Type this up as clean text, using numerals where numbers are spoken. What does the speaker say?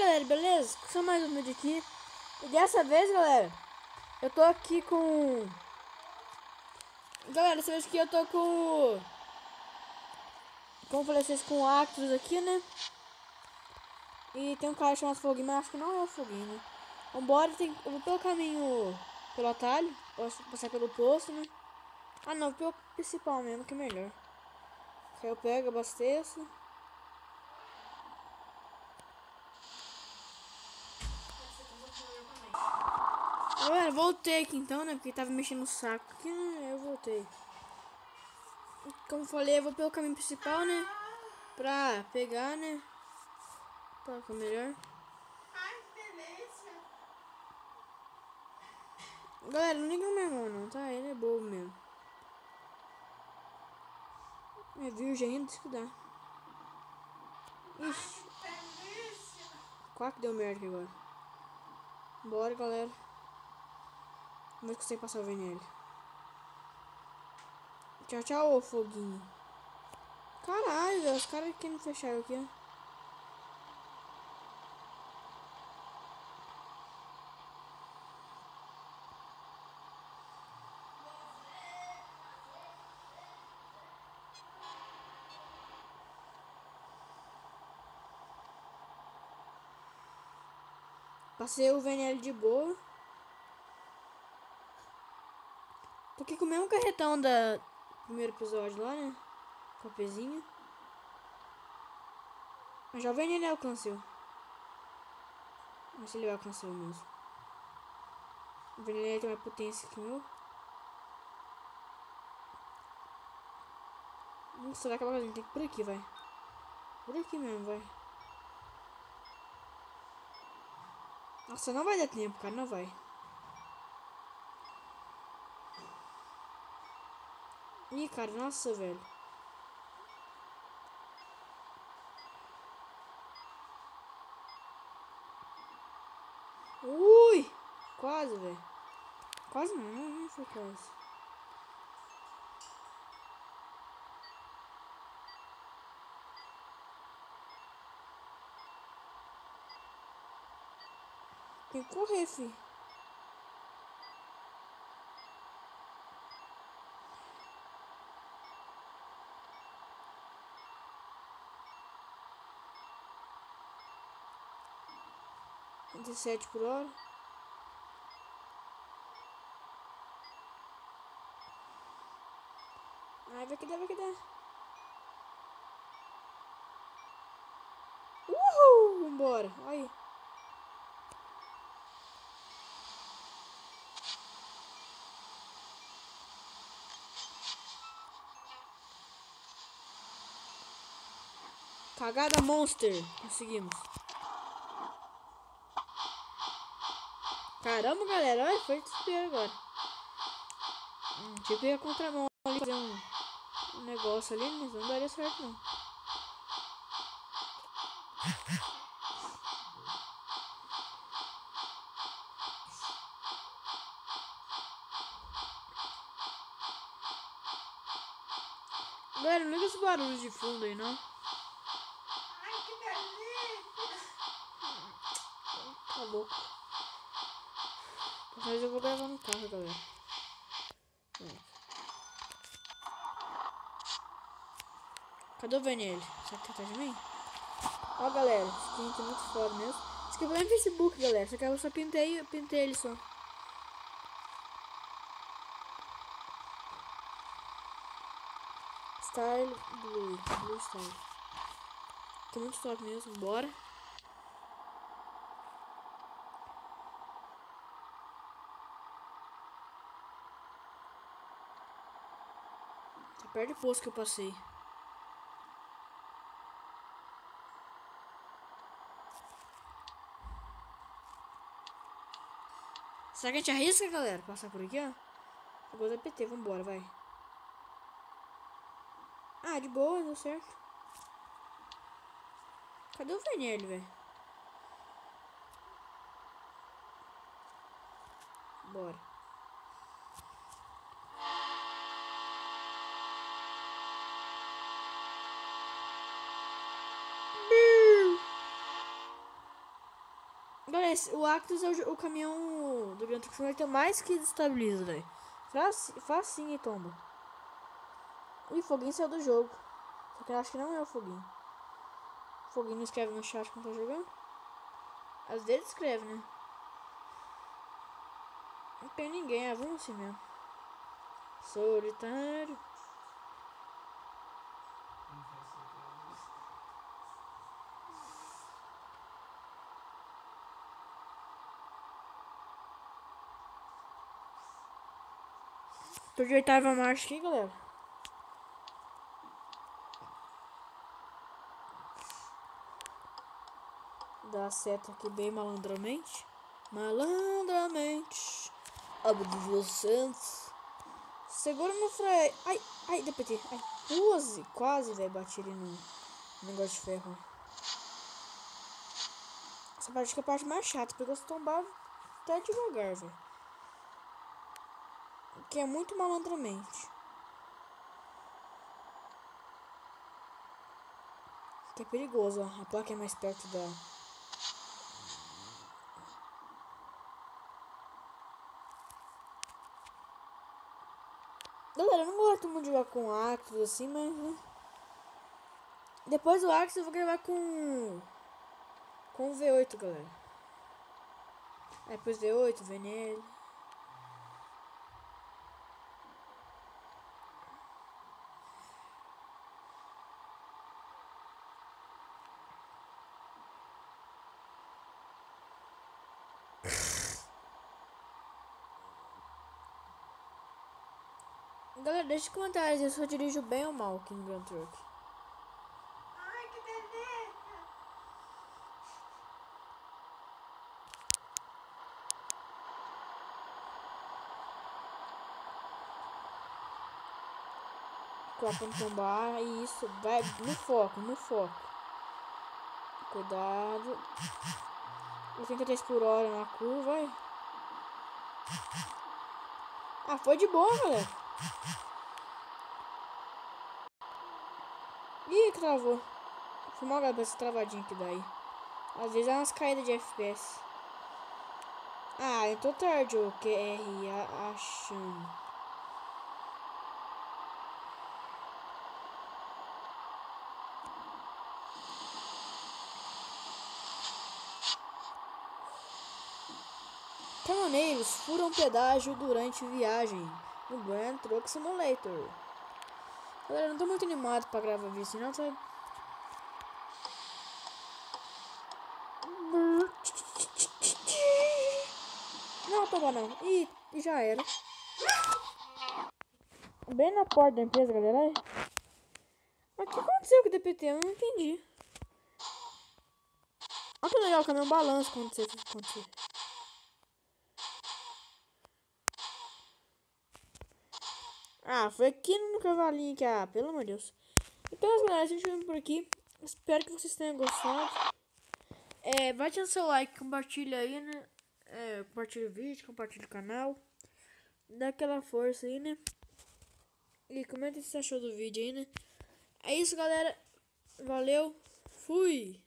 galera, beleza? Só mais um vídeo aqui. E dessa vez, galera, eu tô aqui com... Galera, dessa vez aqui eu tô com... Como eu falei vocês, com o Actros aqui, né? E tem um cara chamado Foguinho, mas acho que não é o Foguinho, né? Vambora, eu vou pelo caminho, pelo atalho. Posso passar pelo posto, né? Ah não, pelo principal mesmo, que é melhor. Que aí eu pego, abasteço. Galera, voltei aqui então, né? Porque tava mexendo no saco aqui, né? Eu voltei. Como falei, eu vou pelo caminho principal, né? Pra pegar, né? Pra ficar melhor. Ai, que delícia! Galera, não liga no meu irmão não, tá? Ele é bobo mesmo. É virgem ainda, se cuidar. Ixi, Ai, que delícia! quase que deu merda aqui agora. Bora, galera. Vamos ver se consigo passar o veneno. Tchau, tchau, ô Foguinho. Caralho, velho, os caras querem fechar eu aqui, ó. Passei o VNL de boa. Tô aqui com o mesmo carretão da primeiro episódio lá, né? Copezinho. Mas já o VNL alcançou. Vamos ver se ele vai alcançar o mesmo. O VNL tem mais potência que o meu. Será que ela tem que ir por aqui, vai. Por aqui mesmo, vai. Nossa, não vai dar tempo, cara, não vai. Ih, cara, nossa, velho. Ui! Quase, velho. Quase não foi quase. Tem que correr, fi. Dezessete por hora. Ai, vai que dá, vai que dá. Uhul! Vambora. Aí. Cagada monster. Conseguimos. Caramba, galera. Olha, foi desespero agora. Tipo, ia contramão ali fazer um negócio ali, mas não daria certo, não. Galera, não liga esse barulho de fundo aí, não. Ai, que delícia! Tá louco. Mas eu vou gravar no carro, galera. Cadê o VNL? Será que tá atrás de mim? Ó, galera, esse cliente é muito foda mesmo. Escreveu lá no Facebook, galera. Só que eu só pintei ele só. Style Blue Style. Tá muito top mesmo, bora. Tá perto do posto que eu passei. Será que a gente arrisca, galera? Passar por aqui, ó. Agora da PT, vambora, vai. Ah, de boa, deu certo. Cadê o VNL, velho? Bora. Galera, o Actros é o caminhão do Gran Turismo que mais que desestabiliza, velho. Facinho e tomba. Ih, Foguinho saiu do jogo. Só que eu acho que não é o Foguinho. O Foguinho não escreve no chat quando tá jogando. Às vezes escreve, né? Não tem ninguém, vamos assim mesmo. Solitário. Tô de oitava marcha aqui, galera. Dá a seta aqui bem malandramente. Malandramente. Abdul Santos. Segura no freio. Ai, DPT. Ai, quase, velho, bati ele no negócio de ferro. Essa parte que é a parte mais chata, porque eu se tombar até devagar, velho. Que é muito malandramente. Que é perigoso, ó. A placa é mais perto da... Galera, eu não gosto muito de jogar com Actros assim, mas... Né? Depois do Actros eu vou gravar com o V8, galera. Aí depois V8, VNL. Galera, deixa nos comentários se eu dirijo bem ou mal aqui no Grand Truck. Ai, que delícia. Pra não tombar, isso, vai no foco, no foco. Cuidado. 83 por hora na curva, vai. Ah, foi de boa, galera. Ih, travou. Foi mal, galera, essa travadinha aqui daí. Às vezes é umas caídas de FPS. Ah, eu tô tarde, o QR achando. Caminhoneiros furam pedágio durante viagem no Grand Truck Simulator. Galera, eu não tô muito animado pra gravar vídeo assim, não, sabe? Não, toma não. Ih, já era. Bem na porta da empresa, galera. Mas o que aconteceu com o DPT? Eu não entendi. Olha que legal, o caminhão balança quando você acontecer. Ah, foi aqui no cavalinho que, pelo amor de Deus. Então, galera, a gente vai por aqui. Espero que vocês tenham gostado. Vai deixando seu like, compartilha aí, né? Compartilha o vídeo, compartilha o canal. Dá aquela força aí, né? E comenta o que você achou do vídeo aí, né? É isso, galera. Valeu. Fui.